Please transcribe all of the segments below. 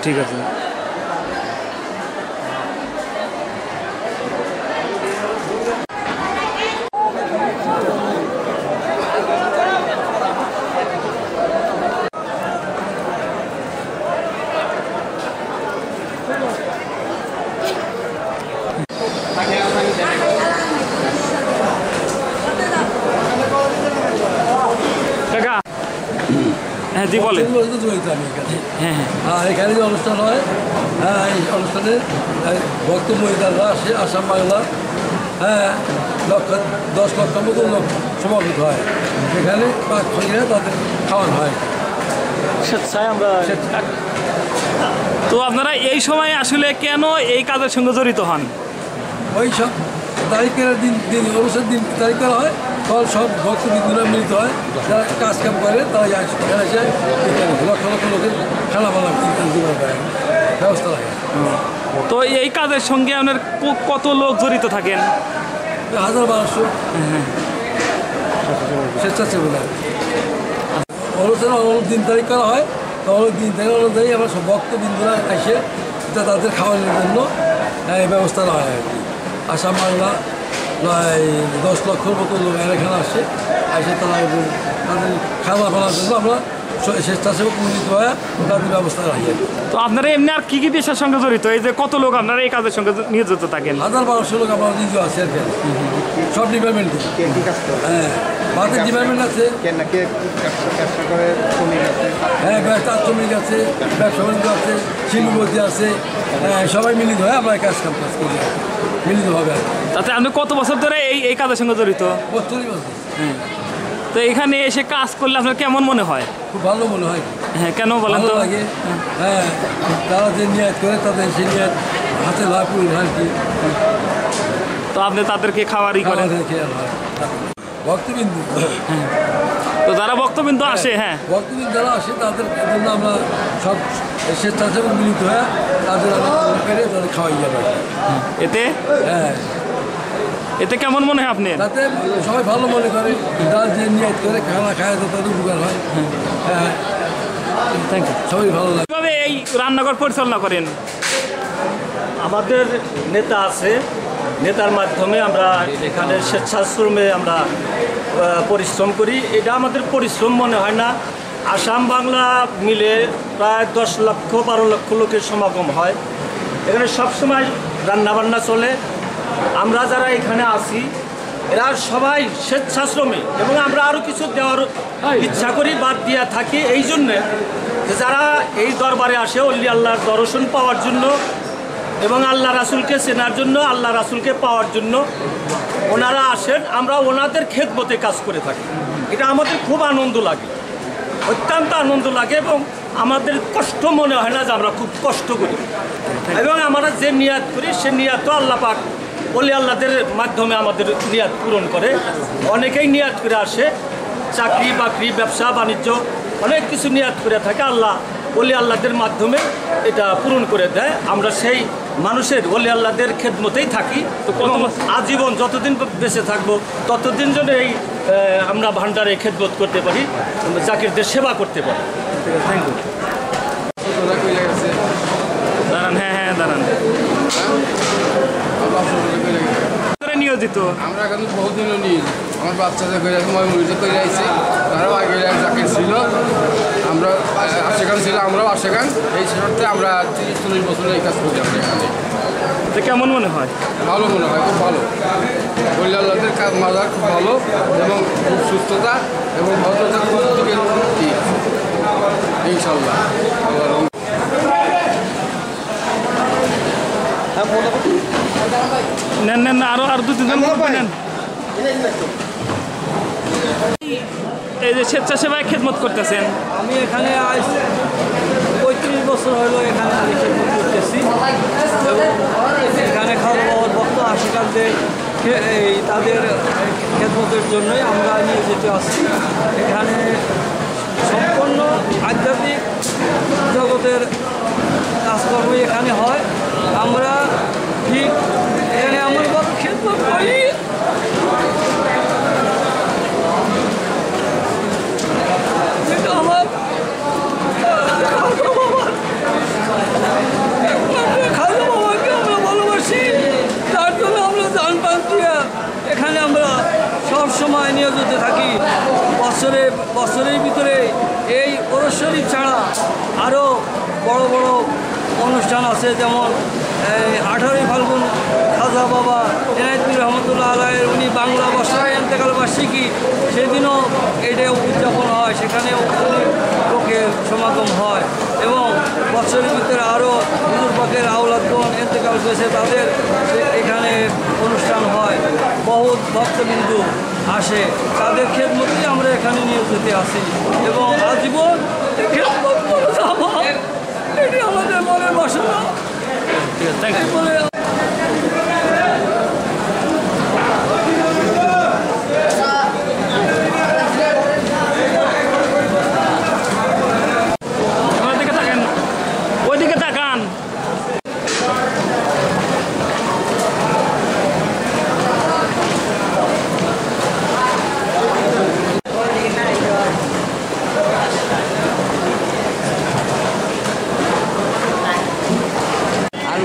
ঠিক আছে জি বলে হ্যাঁ আর এখানে যে অনুষ্ঠান হয় এই অনুষ্ঠানে ভক্ত মহিলারা আসে আসাম বাংলা 10 লক্ষ মতো লোক সমাবেত হয় এখানে তাদের খাওয়ানো হয়। তো আপনারা এই সময় আসলে কেন এই কাজের সঙ্গে জড়িত হন? ওই সব তারিখের দিন অনুষ্ঠান দিন তারিখ করা হয় তখন সব ভক্তবৃন্দরা মিলিত হয় যারা কাজ কাম করে তারা এখানে যায় লক্ষ লক্ষ লোকের খানা বানা ব্যবস্থা থাকে। তো এই কাজের সঙ্গে আপনার কত লোক জড়িত থাকেন? 1000-1200 স্বেচ্ছাসেবীরা। অনুষ্ঠান দিন তারিখ করা হয় তখন দিন তারিখ অনুযায়ী আমরা সব ভক্তবৃন্দরা এসে তাদের খাওয়ানোর জন্য এই ব্যবস্থা হয় আর কি। আসাম বাংলা 10 লক্ষর মতো লোক এখানে আসে তারা তাদের খাওয়া বানার জন্য আমরা স্বেচ্ছাসেবক মিলিত হয়ে তাদের ব্যবস্থা রাখি। তো আপনারা এমনি আর কি পেশার সঙ্গে জড়িত? এই যে কত লোক আপনারা এই কাজের সঙ্গে নিয়োজিত থাকেন? 1000-1200 লোক আমরা নিজে আছে আর কি, সব ডিপার্টমেন্টে। হ্যাঁ, বাদের ডিপার্টমেন্ট আছে, হ্যাঁ ব্যবসা শ্রমিক আছে, ব্যবসা বাণিজ্য আছে, শিল্পপতি আছে, হ্যাঁ সবাই মিলিত হয়ে আমরা কাজ করি মিলিতভাবে। তাতে আপনি কত বছর ধরে এই কাজের সঙ্গে জড়িত? 32 বছর। তো এখানে এসে কাজ করলে আপনার কেমন মনে হয়? খুব ভালো মনে হয়। হ্যাঁ, কেন বলেন ভালো তো? লাগে। হ্যাঁ, তারা যে নিয়াত করে তাদের সেই নিয়াত হাতে লাভ করি আর কি। তো আপনি তাদেরকে খাওয়ারই করেন? ভক্তবিন্দু, তো যারা বক্তবিন্দু আসে, হ্যাঁ ভক্তবিন্দু যারা আসে তাদের জন্য আমরা সব স্বেচ্ছাসেবক মিলিত হয়ে তাদের পেরে তাদের খাওয়াই যাবে। এতে হ্যাঁ, এতে কেমন মনে হয় আপনি? তাতে সবাই ভালো মনে করে, যারা যে নিয়াত করে খানা খায় তো তাদের উপকার হয়। হ্যাঁ, থ্যাংক ইউ। সবাই ভালো লাগে। কিভাবে এই রান্নাঘর পরিচালনা করেন? আমাদের নেতা আছে, নেতার মাধ্যমে আমরা এখানে স্বেচ্ছাশ্রমে আমরা পরিশ্রম করি। এটা আমাদের পরিশ্রম মনে হয় না। আসাম বাংলা মিলে প্রায় 10-12 লক্ষ লোকের সমাগম হয়। এখানে সবসময় রান্নাবান্না চলে। আমরা যারা এখানে আছি এরা সবাই স্বেচ্ছাশ্রমী এবং আমরা আরও কিছু দেওয়ার ইচ্ছা করি, বাদ দিয়া থাকি এই জন্যে যে যারা এই দরবারে আসে অলি আল্লাহর দর্শন পাওয়ার জন্য এবং আল্লাহ রাসুলকে চেনার জন্য, আল্লাহ রাসুলকে পাওয়ার জন্য ওনারা আসেন। আমরা ওনাদের খেদমতে কাজ করে থাকি। এটা আমাদের খুব আনন্দ লাগে, অত্যন্ত আনন্দ লাগে এবং আমাদের কষ্ট মনে হয় না যে আমরা খুব কষ্ট করি। এবং আমরা যে নিয়াত করি সে নিয়াতও আল্লাহ পাক অলি আল্লাহদের মাধ্যমে আমাদের নিয়াত পূরণ করে। অনেকেই নিয়াত করে আসে, চাকরি বাকরি, ব্যবসা বাণিজ্য অনেক কিছু নিয়াত করে থাকে। আল্লাহ অলি আল্লাহদের মাধ্যমে এটা পূরণ করে দেয়। আমরা সেই মানুষের অলি আল্লাহদের খেদমতেই থাকি। তো আজীবন যতদিন বেঁচে থাকবো ততদিন যেন এই আমরা ভান্ডারে খেদমত করতে পারি, জাকিরদের সেবা করতে পারি। Thank you. দাঁড়ান, হ্যাঁ দাঁড়ান। নিয়োজিত আমরা কিন্তু বহুদিন নিয়ে আমার বাচ্চাদের করে ময়মুরিতে করে আইছি, তারাও আগে জাকির ছিল, আমরা আশেখান ছিল, আমরাও আশেখান। এই শর্তে আমরা 30-40 বছর এই কাজ করি। আমরা এখানে তো কেমন মনে হয়? ভালো মনে হয়, খুব ভালো। বল্লাদের কাজ মাজার খুব ভালো এবং খুব সুস্থতা এবং ভদ্রতা খুব দিকে ইনশাল্লাহ। নেন নেন, আরো 2-3 জন নেন। এই যে স্বেচ্ছাসেবায় খেদমত করতেছেন, আমি এখানে আজ 35 বছর হলো এখানে আমি খেদমত করতেছি এবং এখানে খাওয়া বাবার ভক্ত আশিকারদের এই তাদের খেদমতের জন্যই আমরা নিয়োজিত আছি। এখানে সম্পূর্ণ আধ্যাত্মিক জগতের কাজকর্মই এখানে হয়। আমরা ঠিক এখানে আমার বাবা খেদমত করি। এখানে আমরা সব সময় নিয়োজিত থাকি। বছরের ভিতরে এই ওরশ্বরী ছাড়া আরও বড় বড় অনুষ্ঠান আছে, যেমন 18ই ফাল্গুন খাজা বাবা এনায়েতপুর রহমতুল্লাহ আলাইয়ের উনি বাংলা ভাষায় এন্তেকাল বার্ষিকী, সেদিনও এটা উদযাপন হয়, সেখানেও অনেক লোকের সমাগম হয়। এবং বছরের ভিতরে আরও হুজুর পাকের আওলাদগণ এন্তেকাল করেছে, তাদের এখানে অনুষ্ঠান হয়, বহুত ভক্তবিন্দু আসে, তাদের খেদমতেই আমরা এখানে নিয়োজিত আছি এবং আজীবন খেদমত করে যাবো। এটি আমাদের মনের বাসনা। Thank you. বলে ওইদিকে তাকান, ওইদিকে তাকান। আর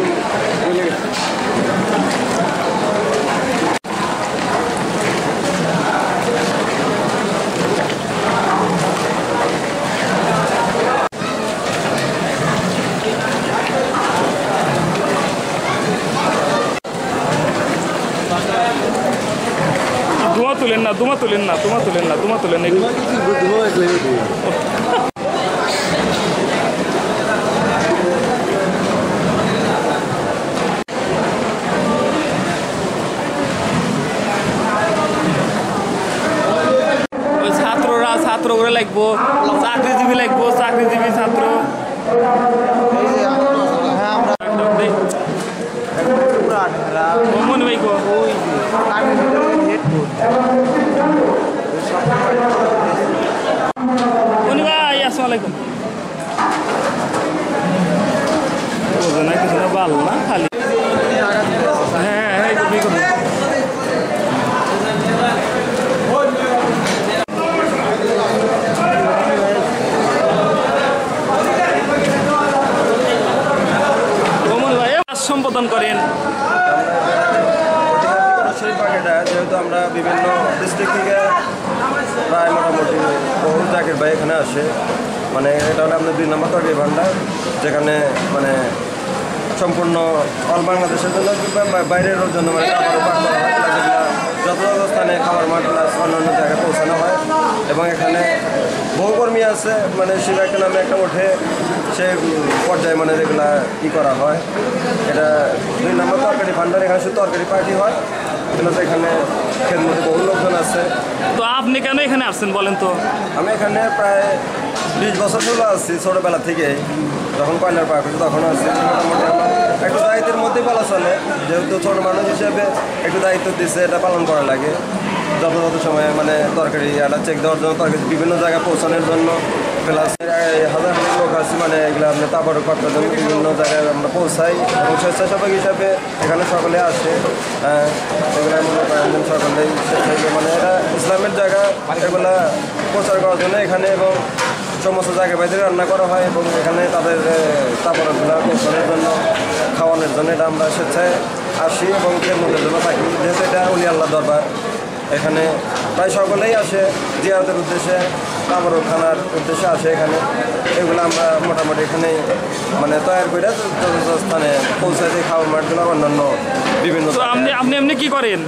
না, তোমা তুলেন না, তোমা তুলেন না, তোমা তুলেন একটু। ওই ছাত্ররা ছাত্র করে লাগবো, চাকরিজীবী লাগবো, চাকরিজীবী ছাত্র। মনে ভাই গো মনি ভাই, আসসালামু আলাইকুম। বোঝে না কিছু না, ভালো না খালি। হ্যাঁ হ্যাঁ, সম্বোধন করেন। যেহেতু আমরা বিভিন্ন ডিস্ট্রিক্ট থেকে প্রায় মোটামুটি বহু জাকের ভাই এখানে আসে, মানে এটা হলো আমাদের 2 নম্বর তরকারি ভান্ডার, যেখানে মানে সম্পূর্ণ অল বাংলাদেশের জন্য বাইরের জন্য মানে খাবারও পাক করা হয়, যেগুলো যত যত স্থানে খাবার মাঠ অন্যান্য জায়গায় পৌঁছানো হয়। এবং এখানে বহু কর্মী আছে, মানে শিব একটা নামে একটা ওঠে, সে পর্যায়ে মানে যেগুলা করা হয়। এটা 2 নম্বর তরকারি ভান্ডার, এখানে শুধু তরকারি পার্টি হয়, প্লাস এখানে খের মধ্যে বহু লোকজন আছে। তো আপনি কেন এখানে আসছেন বলেন তো? আমি এখানে প্রায় 20 বছর চলে আসছি, ছোটোবেলা থেকে যখন কয়লার পাক হচ্ছে তখন আসছি। মোটামুটি আমার একটু দায়িত্বের মধ্যেই বলা চলে, যেহেতু ছোটো মানুষ হিসেবে একটু দায়িত্ব দিচ্ছে, এটা পালন করা লাগে। যত সময়ে মানে তরকারি এটা চেক দেওয়ার জন্য, তরকারি বিভিন্ন জায়গায় পৌঁছানোর জন্য, প্লাস হাজার লোক আছে, মানে এগুলো আপনি তারপরে করার জন্য বিভিন্ন জায়গায় আমরা পৌঁছাই। এবং স্বেচ্ছাসেবক হিসাবে এখানে সকলে আসে, এগুলো মনে করেন সকলেই মানে এটা ইসলামের জায়গা, এগুলা প্রচার করার জন্য এখানে এবং সমস্ত জায়গায় বাইরে রান্না করা হয়। এবং এখানে তাদের তারপরগুলো পৌঁছানোর জন্য, খাওয়ানোর জন্য এটা আমরা স্বেচ্ছায় আসি এবং খেদমতের জন্য থাকি। যেহেতু এটা উলি আল্লাহ দরবার, এখানে প্রায় সকলেই আসে জিয়ারতের উদ্দেশ্যে, তারপরও খানার উদ্দেশ্যে আসে এখানে। এগুলো আমরা মোটামুটি এখানে মানে তৈরি করে যত স্থানে পৌঁছায় দিই, খাওয়ার মাঠগুলো অন্যান্য বিভিন্ন। আপনি এমনি কি করেন?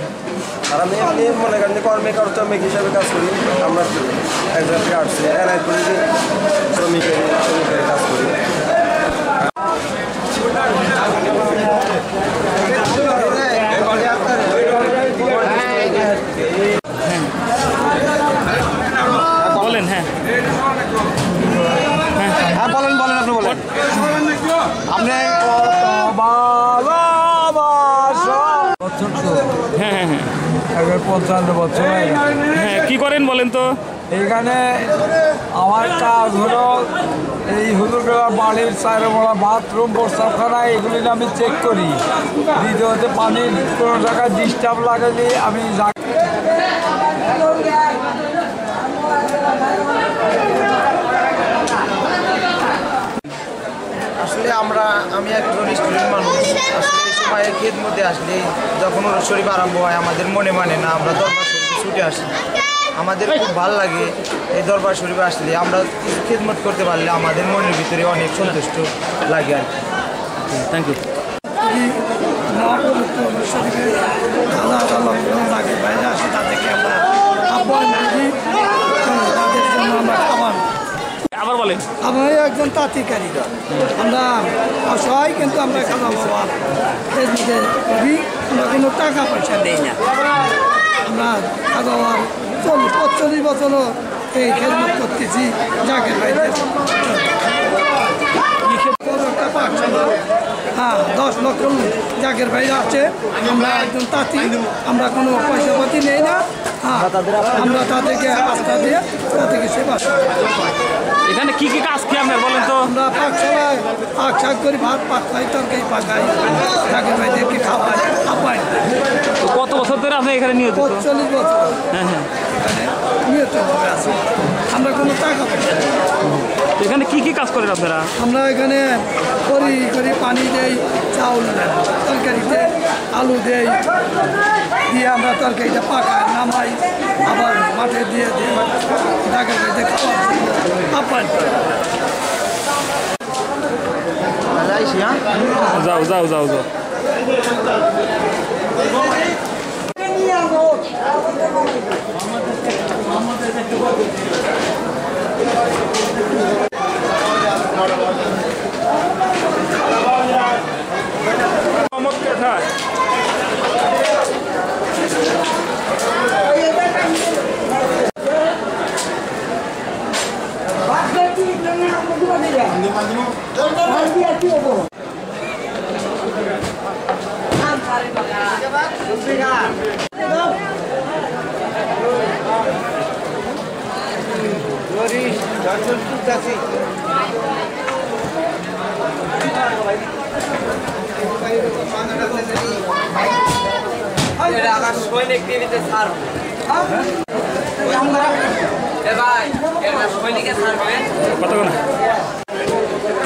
আর আমি এমনি মনে করেন যে শ্রমিক হিসাবে কাজ করি। আমরা এক জায়গা থেকে আসছি, এনআইপুরে শ্রমিকের কাজ করি। বলেন। হ্যাঁ হ্যাঁ বলেন আপনি বলেন। আপনি হ্যাঁ হ্যাঁ হ্যাঁ 55 বছর। হ্যাঁ, কি করেন বলেন তো? এইখানে আমার কাজ হলো এই হুজুরবেলা বাড়ির চাইরে বড়া বাথরুম, প্রস্রাবখানা এগুলি আমি চেক করি। দ্বিতীয়তে পানির কোনো জায়গায় ডিস্টার্ব লাগলে আমি আসলে আমি একজন স্টুডেন্ট মানুষ। আসলে এই সময় খেদ মধ্যে আসলে যখন ওর শরীর আরম্ভ হয় আমাদের মনে মানে না, আমরা দরবার শরীফে ছুটে আসি। আমাদের খুব ভালো লাগে এই দরবার শরীফে আসলে, আমরা খেদমত করতে পারলে আমাদের মনের ভিতরে অনেক সন্তুষ্ট লাগে আর কি। Thank you. আবার বলেন। আমি একজন তাঁতি কারিগর, আমরা অসহায় কিন্তু আমরা খাওয়া বাবা করি, আমরা কোনো টাকা পয়সা নেই না। আমরা খাওয়া 45 বছরও এই খেদমত করতেছি জাকের বাড়িতে। একটা পাঠশালা, হ্যাঁ 10 লক্ষ জাকের বাইরে আছে। আমরা একজন তাঁতি, আমরা কোনো পয়সা পাতি নেই না। হ্যাঁ আমরা তাদেরকে আস্থা দিয়ে তাদেরকে সেবা। এখানে কি কি কাজ কি আপনার বলেন তো? আমরা পাকশালায় পাক শাক করি, ভাত পাকাই, তরকারি পাকাই, জাকের বাইরেকে খাওয়াই খাওয়াই। কত বছর ধরে আপনি এখানে নিয়োজিত? 45 বছর হ্যাঁ হ্যাঁ এখানে নিয়তভাবে আছি। আমরা কোনো টাকা পয়সা নেই। এখানে কি কি কাজ করেন আপনারা? আমরা এখানে করি পানি দেই, চাউল তরকারিতে আলু দেই, দিয়ে আমরা তরকারিটা পাকাই, নামাই, আবার মাঠে দিয়ে জাকের বাড়িতে খাওয়াই। যাইছি। হ্যাঁ যাও যাও যাও যাও।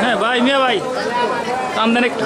হ্যাঁ ভাই মিয়া ভাই দাম দেন একটু।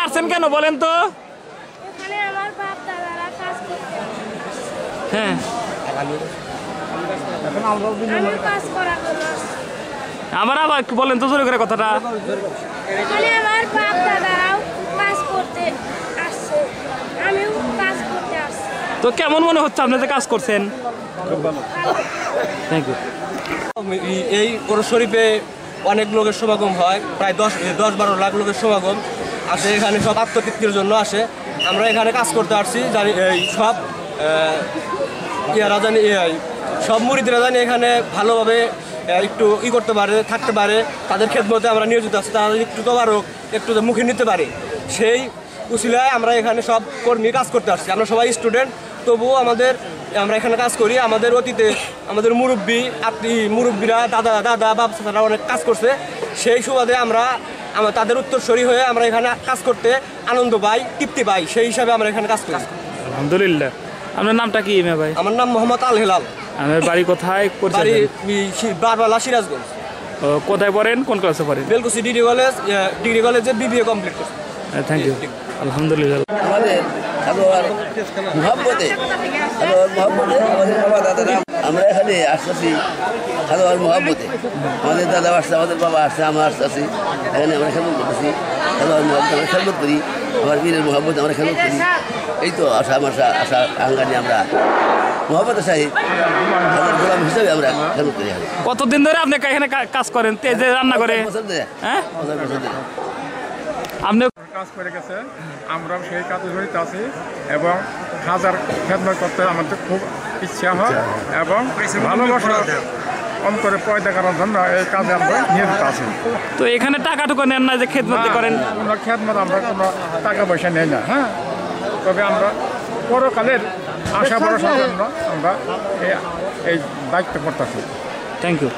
আসছেন কেন বলেন তো? হ্যাঁ আমার আবার একটু বলেন তো জোরে করে কথাটা। আমার বাপ দাদারাও কাজ করতে আসছে, আমিও কাজ করতে আসছি। তো কেমন মনে হচ্ছে আপনি যে কাজ করছেন? Thank you. এই ওরস শরীফে অনেক লোকের সমাগম হয়, প্রায় 10-12 লাখ লোকের সমাগম আসে এখানে, সব আত্মতৃপ্তির জন্য আসে। আমরা এখানে কাজ করতে আসছি, জানি এই সব ইয়ারা জানি সব মুরিদরা জানি এখানে ভালোভাবে একটু করতে পারে, থাকতে পারে, তাদের খেদমতে আমরা নিয়োজিত আছি, তারা একটু তো পারো একটু মুখে নিতে পারে, সেই উসিলায় আমরা এখানে সব কর্মী কাজ করতে আসছি। আমরা সবাই স্টুডেন্ট, তবুও আমরা এখানে কাজ করি। আমাদের অতীতে আমাদের মুরব্বীরা দাদা বাপ তারা অনেক কাজ করছে, সেই সুবাদে আমরা তাদের উত্তরসূরি হয়ে আমরা এখানে কাজ করতে আনন্দ পাই, তৃপ্তি পাই, সেই হিসাবে আমরা এখানে কাজ করি। আলহামদুলিল্লাহ। আপনার নামটা কি মেয়ে ভাই? আমার নাম মোহাম্মদ আল হেলাল। আমার বাড়ি কোথায়? বাড়ি বারবালা, সিরাজগঞ্জ। কোথায় পড়েন, কোন ক্লাসে পড়েন? বেলকুচি ডিগ্রি কলেজে BBA কমপ্লিট করছি। Thank you. আলহামদুলিল্লাহ। আমাদের খেলোয়াড় মহব্বতে আমাদের বাবা দাদারা আমরা এখানে আসতেছি খেলোয়াড় মহব্বতে। আমাদের দাদা আসছে, আমাদের বাবা আসছে, আমরা আসতেছি এখানে, আমরা খেলবো করতেছি খেলোয়াড় মহব্বত, আমরা খেলবো করি, আমার বীরের মহব্বত আমরা খেলবো করি। এই তো আশা আঙ্গানি আমরা মহব্বতের সাহিদ গোলাম হিসাবে আমরা খেলবো করি। কতদিন ধরে আপনি এখানে কাজ করেন, তেজে রান্না করে? হ্যাঁ, আপনি কাজ করে গেছে, আমরাও সেই কাজে জড়িত আছি এবং হাজার খেদমত করতে আমাদের খুব ইচ্ছা হয় এবং ভালোবাসা অন্তরে পয়দা করার জন্য এই কাজে আমরা নিয়োজিত আছি। তো এখানে টাকা টুকু নেন না যে খেদমত করেন? কোনো খেদমত আমরা কোনো টাকা পয়সা নেই না। হ্যাঁ, তবে আমরা পরকালের আশা ভরসার জন্য আমরা এই দায়িত্ব করতেছি। Thank you.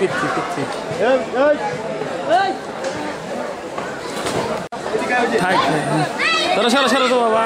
পিচ্ছি পিচ্ছি থাক সরো সরো সরো তো বাবা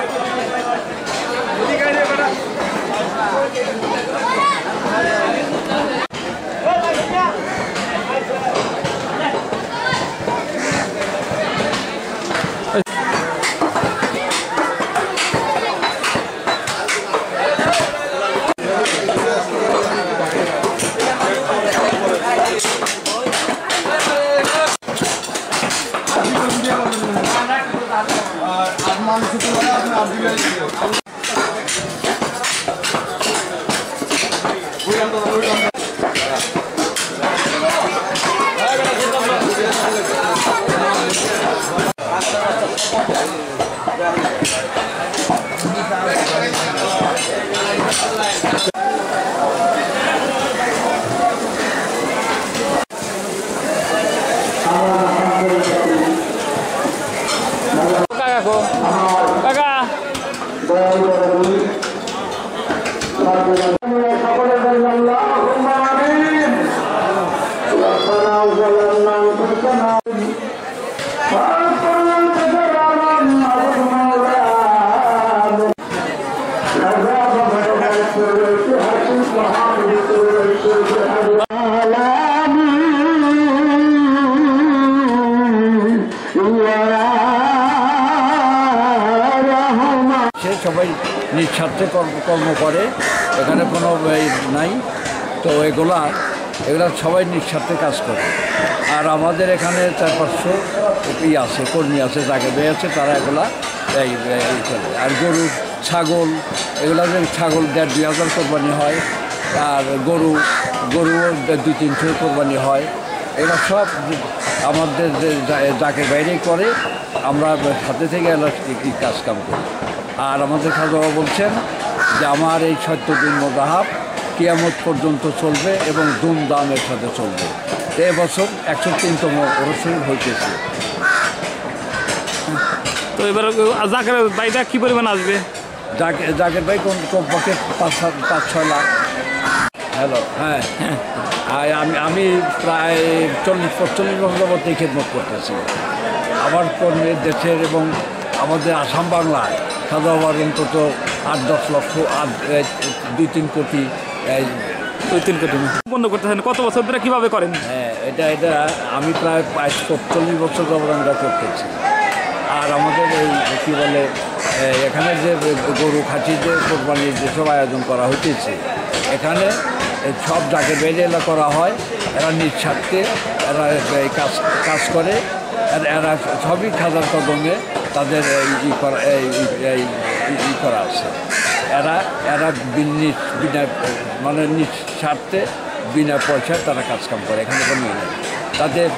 সবাই নিজ স্বার্থে কর্ম করে, এখানে কোনো নাই তো এগুলা সবাই নিজ স্বার্থে কাজ করে। আর আমাদের এখানে 400-500 আছে, কর্মী আছে, যাকে বেয়ে আছে, তারা এগুলা এই করে। আর গরু ছাগল এগুলা যে ছাগল 1,500-2,000 কোরবানি হয়, আর গরুও 200-300 কোরবানি হয়। এগুলো সব আমাদের যাকে বাইরেই করে, আমরা সাথে থেকে কাজ কাম করি। আর আমাদের খাজা বাবা বলছেন যে আমার এই 70 দিন মোজাহাব কিয়ামত পর্যন্ত চলবে এবং ধুমধামের সাথে চলবে। এবছর 103তম রসুল হইতেছে। তো এবার জাকের ভাইটা কী পরিমাণ আসবে? জাকের ভাই কমপক্ষে 5-6 লাখ। হ্যালো, হ্যাঁ, আমি প্রায় 40-45 বছর যাবত এই খেদমত করতেছি। আমার কর্মীর দেশের এবং আমাদের আসাম বাংলায় খাজা বাবার অন্তত 8-10 লক্ষ 2-3 কোটি 2-3 কোটি বন্ধ করতেছেন। কত বছর ধরে কীভাবে করেন? হ্যাঁ, এটা আমি প্রায় 40 বছর যাবত আমরা করতেছি। আর আমাদের এই কী বলে এখানে যে গরু খাসি যে কোরবানির যেসব আয়োজন করা হইতেছে, এখানে সব যাকে বেড়ে এলা করা হয়, এরা নিজ স্বার্থে এরা এই কাজ করে। এরা সবই খাজার কদমে তাদের ই করা আছে। এরা বিনা মানে নিজ স্বার্থে বিনা পয়সায় তারা কাজকাম করে, এখানে কোনো নেই। তাদের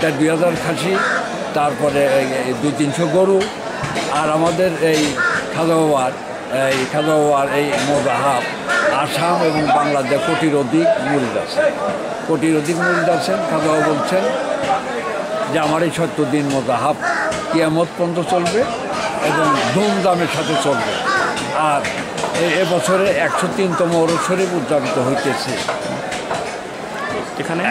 1,500-2,000 খাসি, তারপরে 200-300 গরু। আর আমাদের এই খাজা বাবার এই মোজাহাব আসাম এবং বাংলাদেশ কোটির অধিক মুরিদ আছেন। খাজা বাবা বলছেন যে আমার এই 70 দিন মোজাহাব কিয়ামত পর্যন্ত চলবে এবং ধুমধামের সাথে চলবে। আর এবছরে 103তম ওরস শরীফ উদযাপিত হইতেছে। এখানে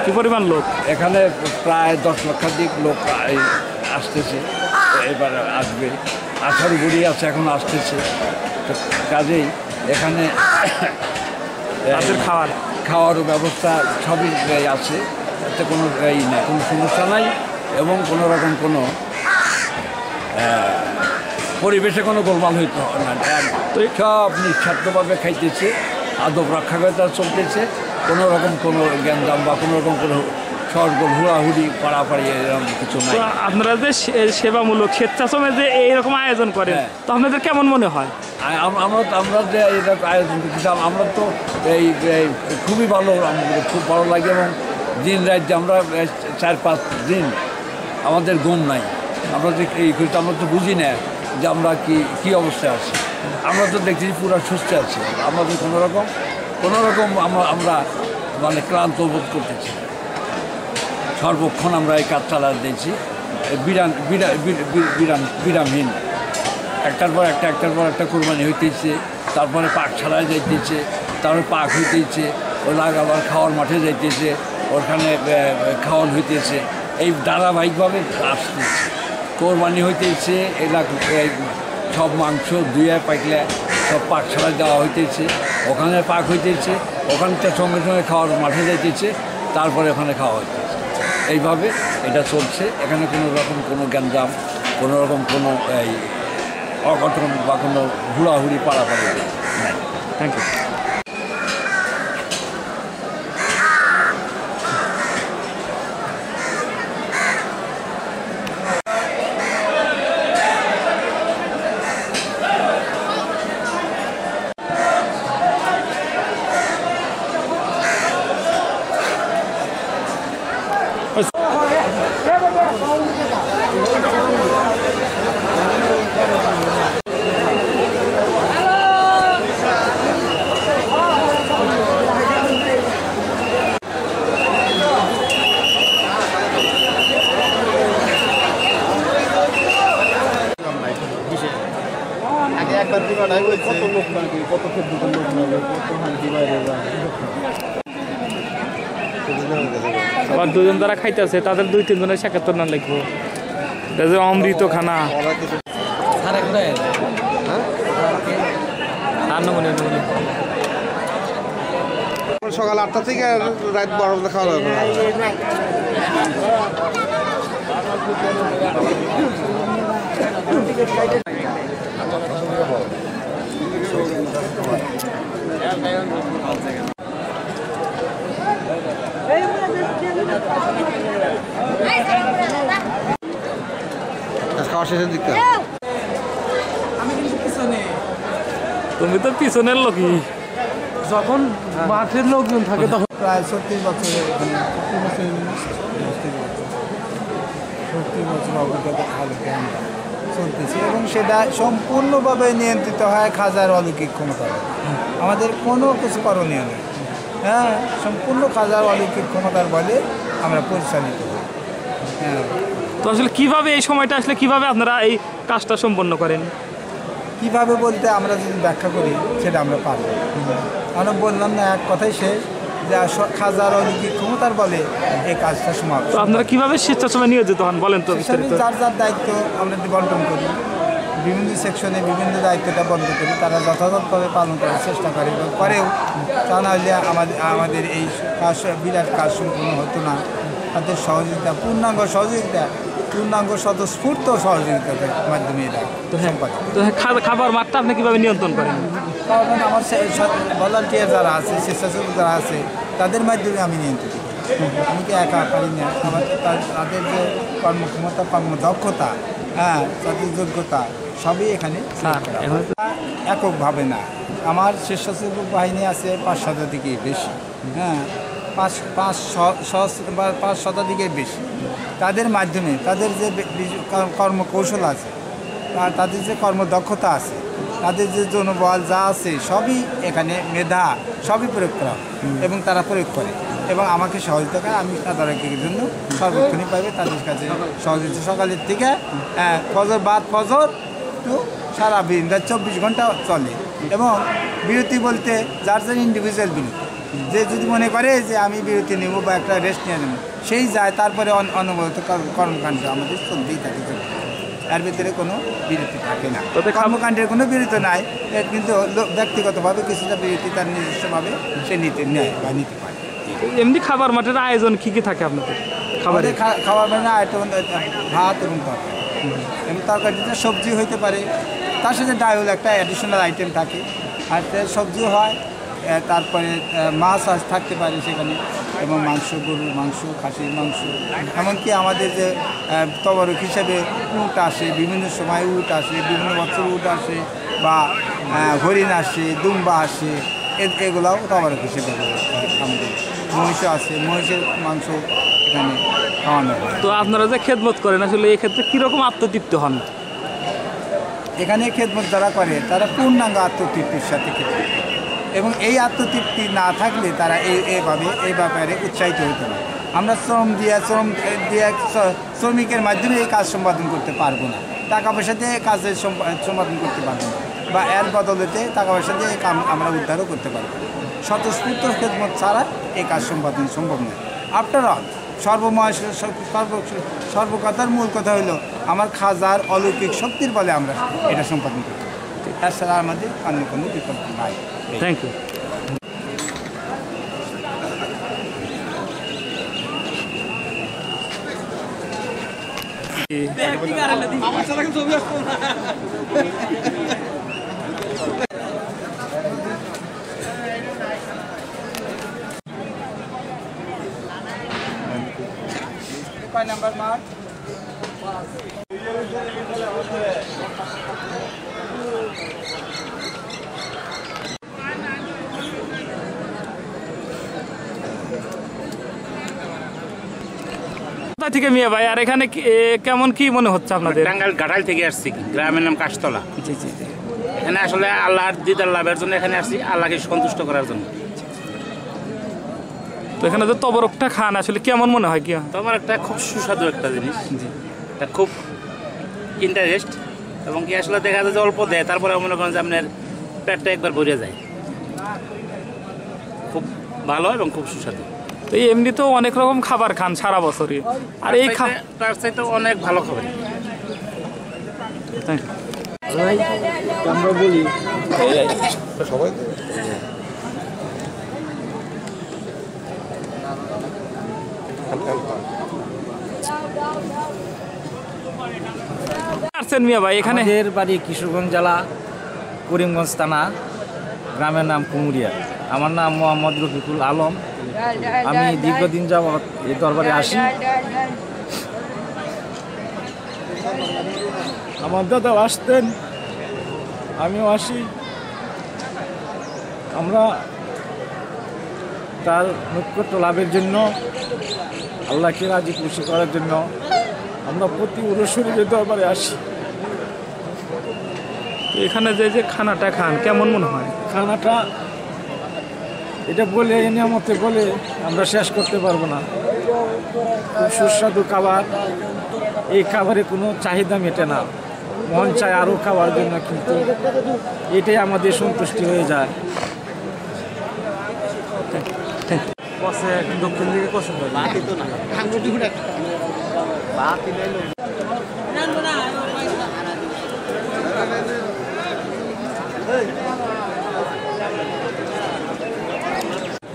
কি পরিমাণ লোক? এখানে প্রায় 10 লক্ষাধিক লোক আসতেছে, এবার আসবে। আষাঢ় ঘুরি আছে, এখন আসতেছে। তো কাজেই এখানে খাওয়ারও ব্যবস্থা সবই আছে, এতে কোনো কোনো সমস্যা নাই এবং কোনো রকম কোনো পরিবেশে কোনো গোলমাল হইতে হয় না। সব নিঃস্বার্থভাবে খাইতেছে, আদব রক্ষা করে চলতেছে। কোনো রকম কোনো জ্ঞানদাম বা কোনো রকম কোনো সরগোল হুড়াহুড়ি পাড়াপাড়ি এরকম কিছু নাই। আপনারা যে সেবামূলক স্বেচ্ছাশ্রমে যে এইরকম আয়োজন করেন, তো আপনাদের কেমন মনে হয়? আমরা যে এইরকম আয়োজন করতেছিলাম, আমরা তো এই খুবই ভালো, আমাদের খুব ভালো লাগে। এবং দিন রাত যে আমরা 4-5 দিন আমাদের ঘুম নাই। আমরা যে এই করতে আমরা তো বুঝি না যে আমরা কি অবস্থায় আছি। আমরা তো দেখতেছি পুরো সুস্থ আছি। আমাদের কোনো রকম আমরা মানে ক্লান্ত বোধ করতেছি। সর্বক্ষণ আমরা এই কাজ চালা দিয়েছি বিরামহীন। একটার পর একটা কোরবানি হইতেছে, তারপরে পাক ছাড়ায় যাইতেছে, তারপরে পাক হইতেছে, ওই আবার খাওয়ার মাঠে যাইতেছে, ওখানে খাওয়ান হইতেছে। এই ধারাবাহিকভাবে আসতেছে। কোরবানি হইতেছে, সব মাংস ধুয়ে পাকলে সব পাক ছাড়ায় দেওয়া হইতেছে, ওখানে পাক হইতেছে, ওখানটা সঙ্গে সঙ্গে খাওয়ার মাঠে যাইতেছে, তারপরে ওখানে খাওয়া হইতেছে। এইভাবে এটা চলছে। এখানে কোনো রকম কোনো গ্যাঞ্জাম, কোনো রকম কোনো অঘটন বা কোনো হুড়াহুড়ি পাড়াপাড়ি নাই। Thank you. আবার দুজন যারা খাইতেছে তাদের 2-3 জনের ৭৭ না লিখবো। অমৃত খানা সকাল 8টা থেকে রাত 12টা খাওয়া দাওয়া। খাওয়া শেষের দিকটা তুমি তো পিছনের লোকই। যখন মাঠের লোকজন থাকে তখন প্রায় 36 বছরের এখানে 30 বছর অভিজ্ঞতা খালকে আমরা চলতেছি এবং সেটা সম্পূর্ণভাবে নিয়ন্ত্রিত হয় খাজার অলৌকিক ক্ষমতা। আমাদের কোনো কিছু করণীয় নেই। হ্যাঁ, সম্পূর্ণ খাজার অলৌকিক ক্ষমতার বলে আমরা পরিচালিত হই। হ্যাঁ, তো আসলে কীভাবে এই সময়টা আসলে কীভাবে আপনারা এই কাজটা সম্পন্ন করেন? কীভাবে বলতে আমরা যদি ব্যাখ্যা করি সেটা আমরা পারব। আমরা বললাম না, এক কথাই শেষ যে খাজার অলৌকিক ক্ষমতার বলে এই কাজটা সমাপ্ত। তো আপনারা কীভাবে স্বেচ্ছাশ্রমে নিয়োজিত হন বলেন তো? যার যার দায়িত্ব আমরা বন্টন করি, বিভিন্ন সেকশনে বিভিন্ন দায়িত্বটা বন্টন করি, তারা যথাযথভাবে পালন করার চেষ্টা করে এবং করেও। তা নাহলে আমাদের এই কাজ বিরাট কাজ সম্পূর্ণ হতো না। তাদের সহযোগিতা, পূর্ণাঙ্গ স্বতঃস্ফূর্ত সহযোগিতার মাধ্যমে এটা খাবার মাত্রা আপনি কীভাবে নিয়ন্ত্রণ করেন? কারণ আমার ভলান্টিয়ার যারা আছে, স্বেচ্ছাসেবক যারা আছে, তাদের মাধ্যমে আমি নিয়ন্ত্রিত করি। আমি কি একা পারি না। তাদের যে কর্মক্ষমতা, কর্মদক্ষতা, হ্যাঁ, তাদের যোগ্যতা সবই এখানে এককভাবে না। আমার স্বেচ্ছাসেবক বাহিনী আছে 5 শতাধিকের বেশি। হ্যাঁ, 5 শতাধিকের বেশি। তাদের মাধ্যমে তাদের যে কর্মকৌশল আছে, তাদের যে কর্মদক্ষতা আছে, তাদের যে জনবল যা আছে সবই এখানে, মেধা সবই প্রয়োগ করা এবং তারা প্রয়োগ করে এবং আমাকে সহযোগিতা করে। আমি তাদেরকের জন্য সর্বক্ষণই পাবে তাদের কাছে সহযোগিতা। সকালের থেকে ফজর তো সারা দিন 24 ঘন্টা চলে এবং বিরতি বলতে যার যার ইন্ডিভিজুয়াল বিরতি। যে যদি মনে করে যে আমি বিরতি নেব বা একটা রেস্ট নিয়ে নেব, সেই যায়, তারপরে অনবরত কর্মকাণ্ড আমাদের চলতেই থাকে। এর ভিতরে কোনো বিরতি থাকে না, কর্মকাণ্ডের কোনো বিরতি নাই, কিন্তু ব্যক্তিগতভাবে কিছুটা বিরতি তার নিজস্বভাবে সে নেয় বা নিতে পারে। এমনি খাবার মাঠের আয়োজন কি থাকে আপনাদের? খাবার মানে আইটেম ভাত এবং তরকারি, এবং তরকারিতে সবজি হইতে পারে, তার সাথে ডাউল একটা অ্যাডিশনাল আইটেম থাকে, আর সবজিও হয়, তারপরে মাছ থাকতে পারে সেখানে, এবং মাংস, গরুর মাংস, খাসির মাংস, এমনকি আমাদের যে তবরক হিসেবে উট আসে, বিভিন্ন সময় উট আসে, বিভিন্ন বছর উট আসে, বা হরিণ আসে, দুম্বা আসে, এগুলাও তবরক হিসেবে আমাদের। মহিষও আছে, মহিষের মাংস এখানে খাওয়ানো হয়। তো আপনারা যে খেদমত করেন আসলে এই ক্ষেত্রে কীরকম আত্মতৃপ্ত হন? এখানে খেদমত যারা করে তারা পূর্ণাঙ্গ আত্মতৃপ্তির সাথে খেতে, এবং এই আত্মতৃপ্তি না থাকলে তারা এই ব্যাপারে উৎসাহিত হতে না। আমরা শ্রম দিয়ে শ্রমিকের মাধ্যমে এই কাজ সম্পাদন করতে পারবো না, টাকা পয়সা দিয়ে কাজের সম্পাদন করতে পারবো না, বা এর বদলেতে টাকা পয়সা দিয়ে কাম আমরা উদ্ধারও করতে পারবো না। স্বতঃস্ফূর্ত খেদমত ছাড়া এই কাজ সম্পাদন সম্ভব নয়। আফটার অল সর্বকথার মূল কথা হলো আমার খাজার অলৌকিক শক্তির বলে আমরা এটা সম্পাদন করি, তাছাড়া আমাদের অন্য কোনো বিকল্প নাই। Thank you. কয় নাম্বার মাঠ? কোথা থেকে মিয়া ভাই, আর এখানে কেমন কি মনে হচ্ছে আপনাদের? টাঙ্গাইল ঘাটাল থেকে আসছি, গ্রামের নাম কাশতলা। এখানে আসলে আল্লাহর দিদার লাভের জন্য এখানে আসছি, আল্লাহকে সন্তুষ্ট করার জন্য। তো এখানে যে তবরকটা খান আসলে কেমন মনে হয়? কি তবরকটা খুব সুস্বাদু একটা জিনিস, এটা খুব ইন্টারেস্ট, এবং কি আসলে দেখা যায় যে অল্প দেয়, তারপরে মনে করেন যে আপনার পেটটা একবার ভরে যায়, খুব ভালো এবং খুব সুস্বাদু। তো এমনি তো অনেক রকম খাবার খান সারা বছরই, আর এই তার চাইতে অনেক ভালো খাবার। আমরা বলি সবাই মিয়া ভাই, এখানে আমাদের বাড়ি কিশোরগঞ্জ জেলা করিমগঞ্জ থানা, গ্রামের নাম কুমুরিয়া। আমার নাম মোহাম্মদ রফিকুল আলম। আমি দীর্ঘদিন যাবৎ এই দরবারে আসি। আমার দাদাও আসতেন, আমিও আসি। আমরা তার নৈকট্য লাভের জন্য, আল্লাহকে রাজি খুশি করার জন্য আমরা প্রতি উরুশরীফের দরবারে আসি। এখানে যে খানাটা খান কেমন মনে হয়? খানাটা এটা বলে এই নিয়ামতে বলে আমরা শেষ করতে পারবো না। খুব সুস্বাদু খাবার, এই খাবারে কোনো চাহিদা মেটে না, মন চায় আরও খাওয়ার জন্য, কিন্তু এটাই আমাদের সন্তুষ্টি হয়ে যায়। দক্ষিণ দিকে পছন্দ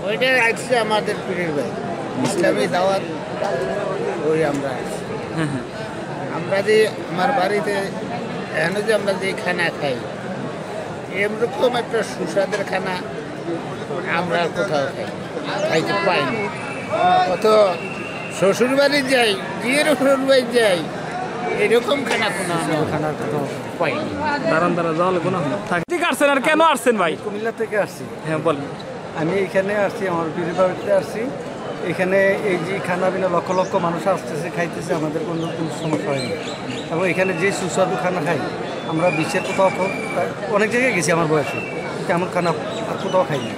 ওইটা আসছে আমাদের পীরের ভাই ইসলামী দাওয়াত, ওই আমরা আমরা যে আমার বাড়িতে এখানে যে আমরা যে খানা খাই, এরকম একটা সুস্বাদের খানা আমরা কোথাও খাইতে পাই না। কত শ্বশুর বাড়ি যাই, বিয়ের শ্বশুর বাড়ি যাই, এরকম খানা কোনো খানার কোথাও পাই না। দাঁড়ান যাওয়ালে কোনো ঠিক আসছেন। আর কেন আসছেন ভাই? কুমিল্লা থেকে আসছি। হ্যাঁ বলেন। আমি এখানে আসছি, আমার পীরের বাড়িতে আসছি। এখানে এই যে খানা পিনা লক্ষ লক্ষ মানুষ আসতেছে, খাইতেছে, আমাদের কোনো সমস্যা হয়নি। এবং এখানে যে সুস্বাদু খানা খাই, আমরা বিশ্বের কোথাও অনেক জায়গায় গেছি আমার বয়সে, তেমন খানা আর কোথাও খাইনি।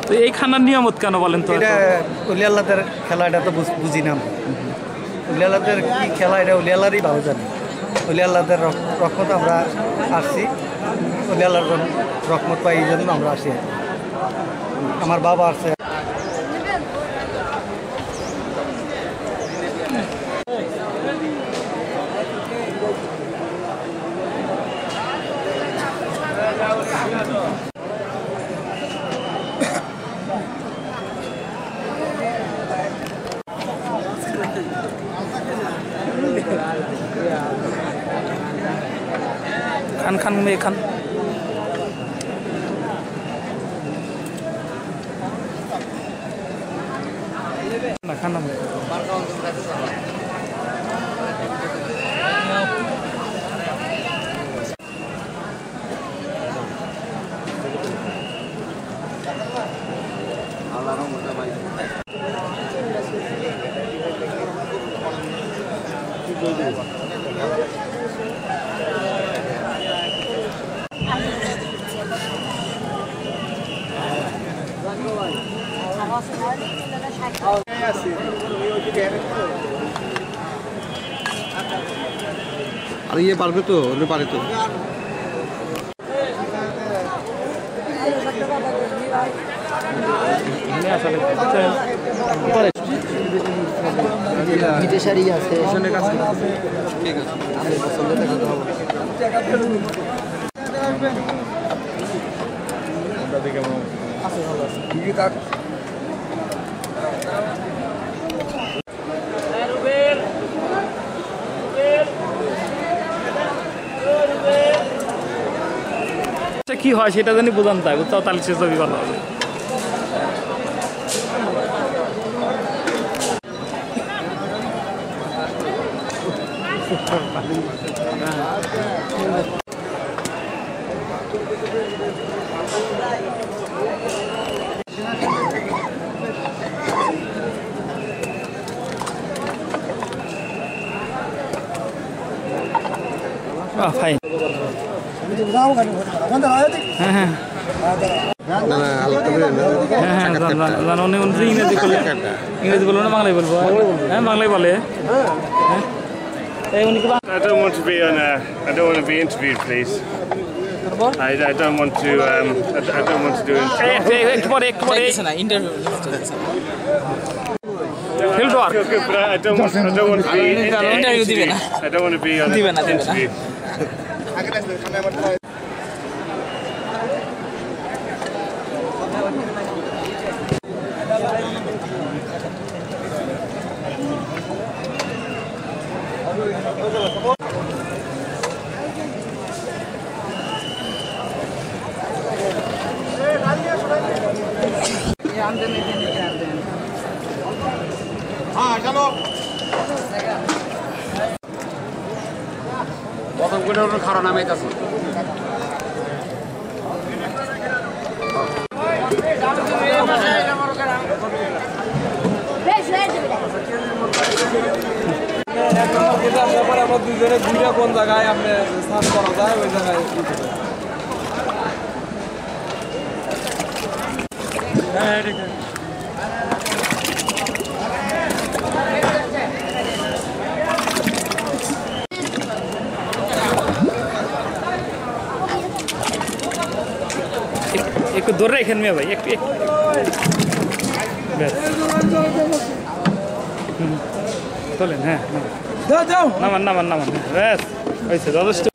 তো এই খানার নিয়ামত কেন বলেন তো? এটা অলি আল্লাহদের খেলা, এটা তো বুঝি না আমরা। অলি আল্লাহদের কী খেলা, এটা অলি আল্লাহরই ভালো জানি। অলি আল্লাহদের রহমত আমরা আসছি, অলি আল্লাহর রহমত পাই, এই জন্য আমরা আসি। আমার বাবা আছে। খান মেয়ে খান না খান না আর ইয়ে পারবে তো পারে তো শাড়ি আছে ঠিক আছে কি হয় সেটা জানি বোঝান তাই বুঝতে তাহলে সে ছবি ভালো হবে ফাইন হ্যাঁ ইংরেজি বলবো না বাংলায় বলবো হ্যাঁ বাংলায় বলে I don't want to be on a. I don't want to be interviewed, please. I don't want to. I don't want to do interview. But I don't want to be interviewed. I don't want to be on interview. প্রথম করে ওর খারাপ নামে আছে আমরা দুজনে ঘুরে কোন জায়গায় আপনি স্নান করা যায় ওই জায়গায় হ্যাঁ ঠিক আছে একটু ধরে রাখেন মেয়ে ভাই একটু চলেন হ্যাঁ নামান ব্যাস হয়েছে যথেষ্ট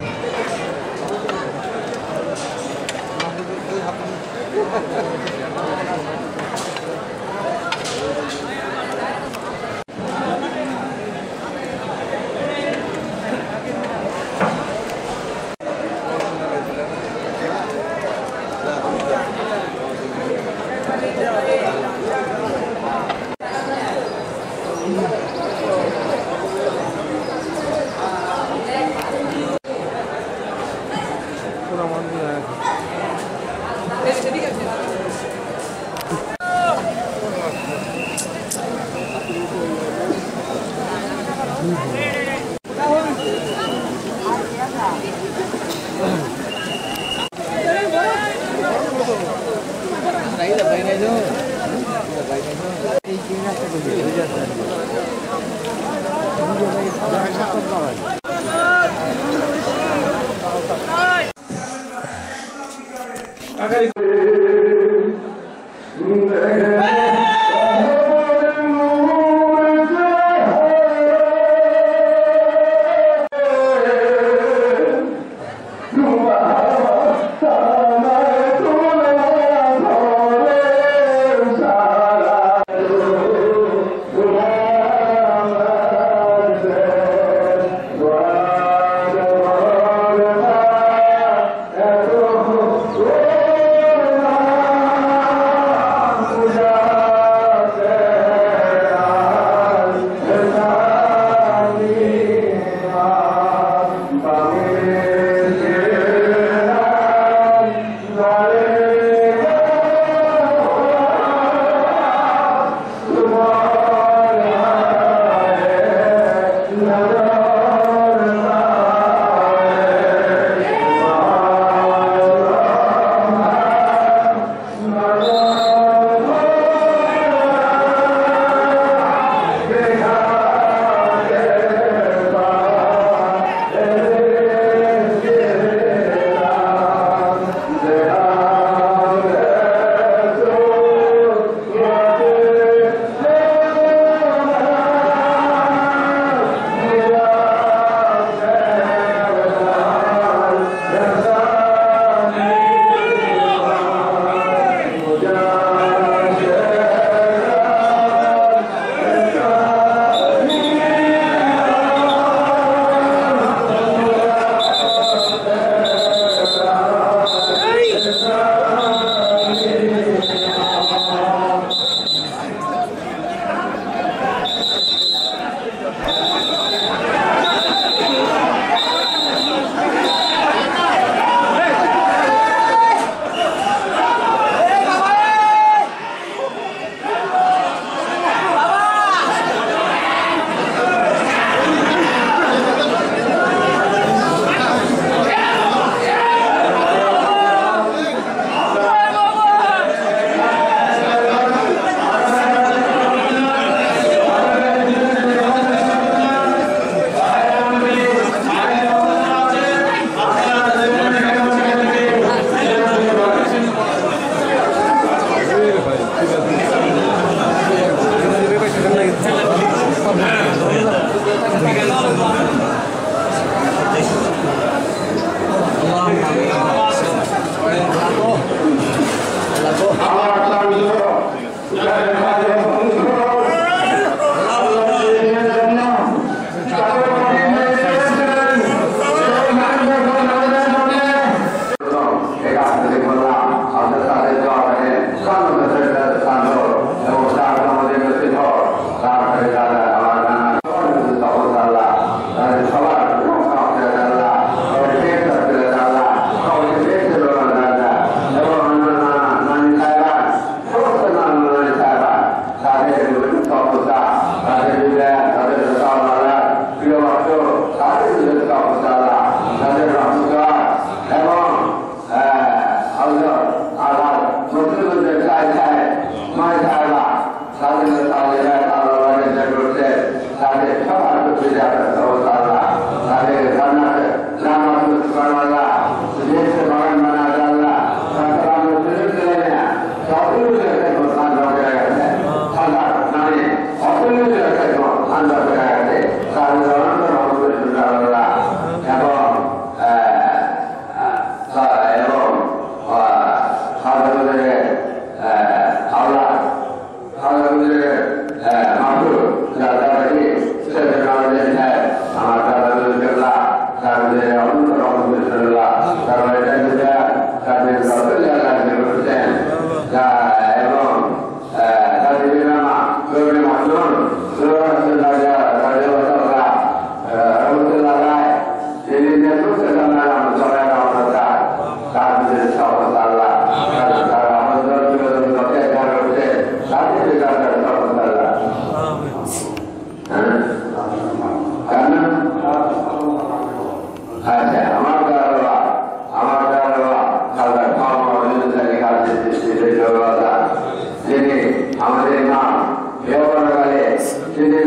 আমাদের অনন্ত রহমতুল্লাহ কারণ এটা যেটা তাদের রসুল্লাহ করছেন এবং তাদের নামা সুরে মাসুন রহমতুল্লাহ তিনি নেতৃত্বে জানার আমরা সবাই রহমতা তাদের সহজ আল্লাহ তারা আমাদের লোকে যারা রয়েছে তাদের তাদের সহজ আল্লাহ আচ্ছা আমার যিনি আমাদের নাম ব্যবহারকালে তিনি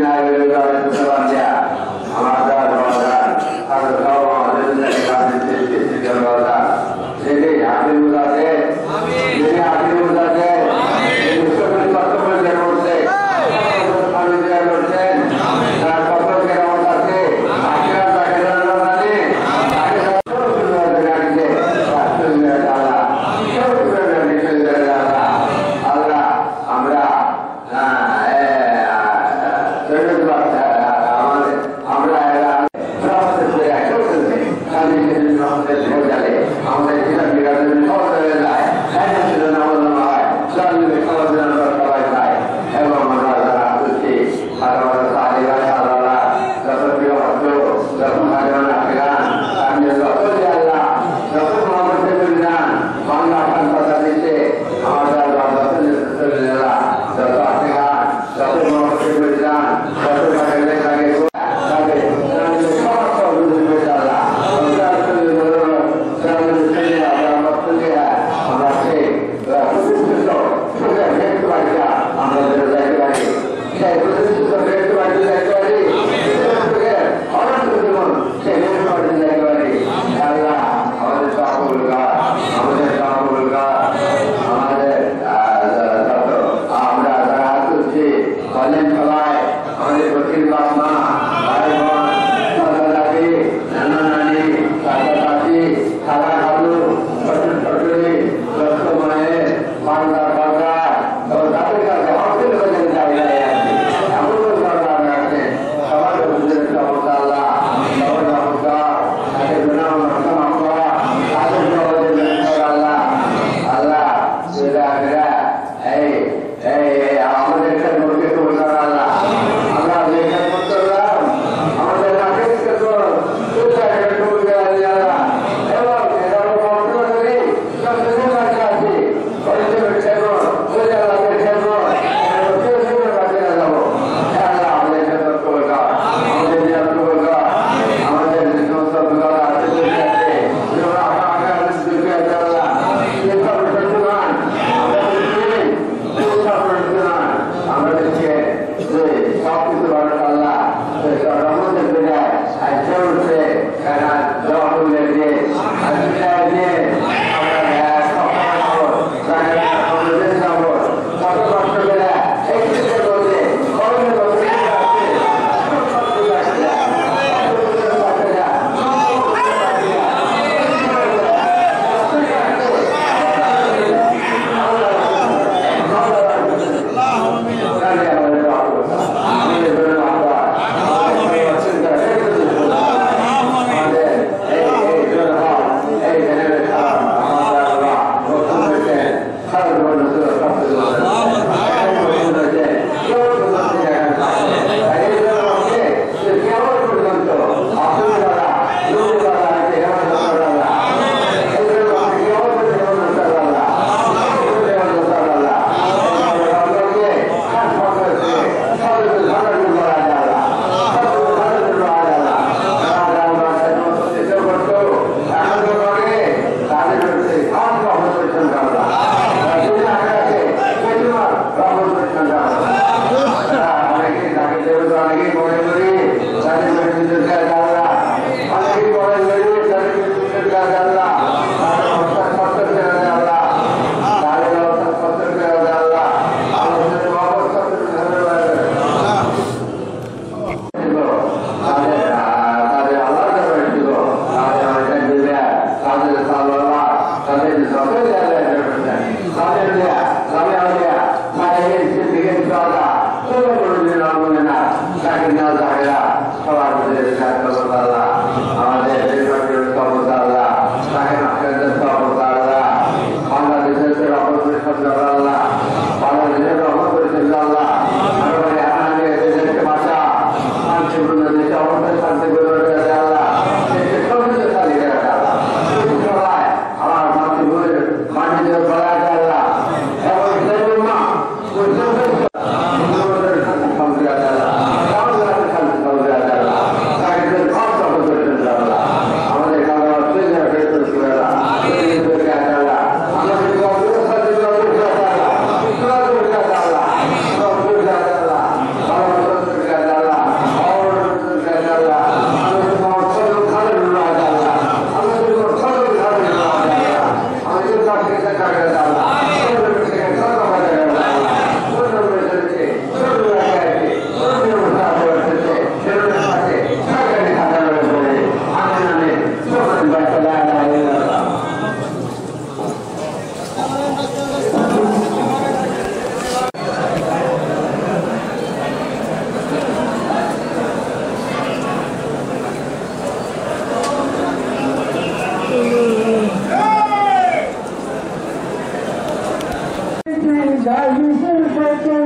গাইছে শোকে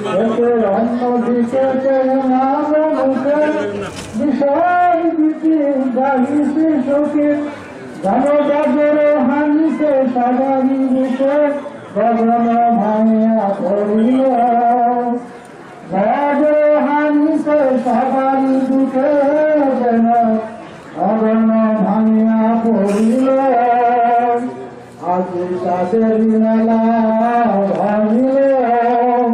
শোকের অন্যদিকে মুখে বিষয় দিকে গাইছে শোকে ধনবাজের হানিতে সবারই বুকে গগন ভাঙিয়া পড়িল বাজের হানিতে সবারই বুকে যেন গগন ভাঙিয়া পড়িল আজ তাদের মেলা